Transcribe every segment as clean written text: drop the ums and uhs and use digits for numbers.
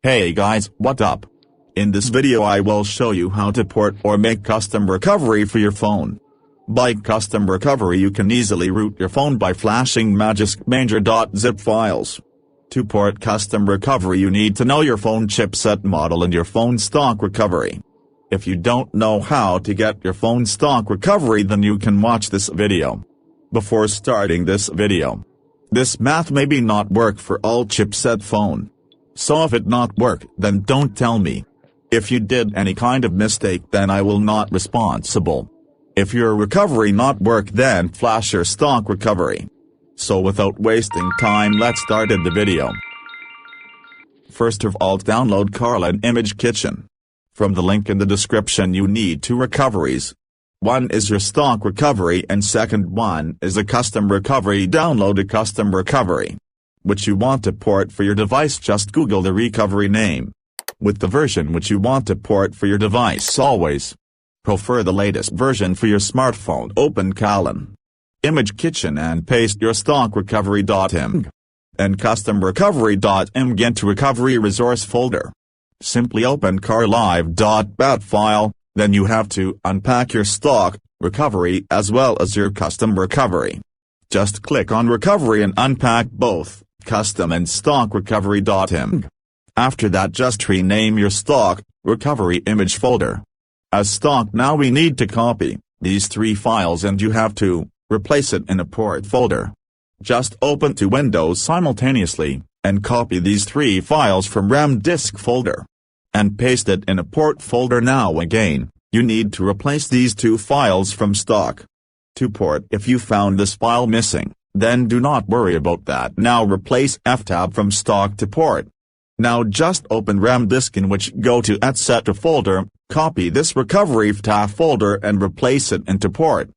Hey guys, what up? In this video I will show you how to port or make custom recovery for your phone. By custom recovery you can easily root your phone by flashing magic-manger.zip files. To port custom recovery you need to know your phone chipset model and your phone stock recovery. If you don't know how to get your phone stock recovery then you can watch this video. Before starting this video, this math maybe not work for all chipset phone. So if it not work then don't tell me. If you did any kind of mistake then I will not responsible. If your recovery not work then flash your stock recovery. So without wasting time let's start the video. First of all download Carlin Image Kitchen. From the link in the description you need two recoveries. One is your stock recovery and second one is a custom recovery. Download a custom recovery which you want to port for your device. Just Google the recovery name. With the version which you want to port for your device always prefer the latest version for your smartphone. Open Carlin Image Kitchen and paste your stock recovery.img and custom recovery.img into recovery resource folder. Simply open carlive.bat file, then you have to unpack your stock recovery as well as your custom recovery. Just click on recovery and unpack both custom and stock recovery.img. After that just rename your stock recovery image folder as stock. Now we need to copy these three files and you have to replace it in a port folder. Just open two windows simultaneously and copy these three files from RAM disk folder and paste it in a port folder. Now again, you need to replace these two files from stock to port. If you found this file missing, then do not worry about that. Now replace F-tab from stock to port. Now just open RAM disk in which go to etc folder, copy this recovery F-tab folder and replace it into port.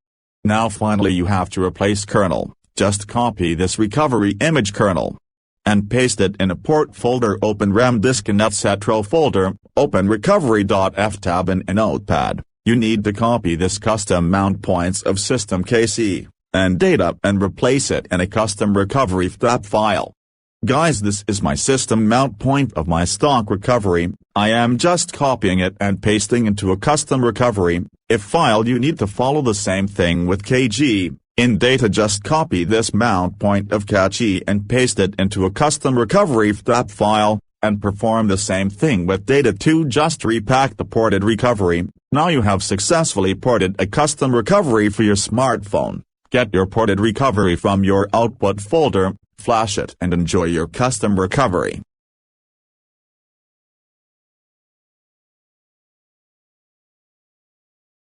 Now finally you have to replace kernel. Just copy this recovery image kernel and paste it in a port folder. Open RAM disk in etc folder, open recovery.ftab in a notepad. You need to copy this custom mount points of system KC and data and replace it in a custom recovery FTAB file. Guys, this is my system mount point of my stock recovery. I am just copying it and pasting into a custom recovery if file. You need to follow the same thing with KG. In data just copy this mount point of KG and paste it into a custom recovery FTAB file, and perform the same thing with data 2. Just repack the ported recovery. Now you have successfully ported a custom recovery for your smartphone. Get your ported recovery from your output folder, flash it and enjoy your custom recovery.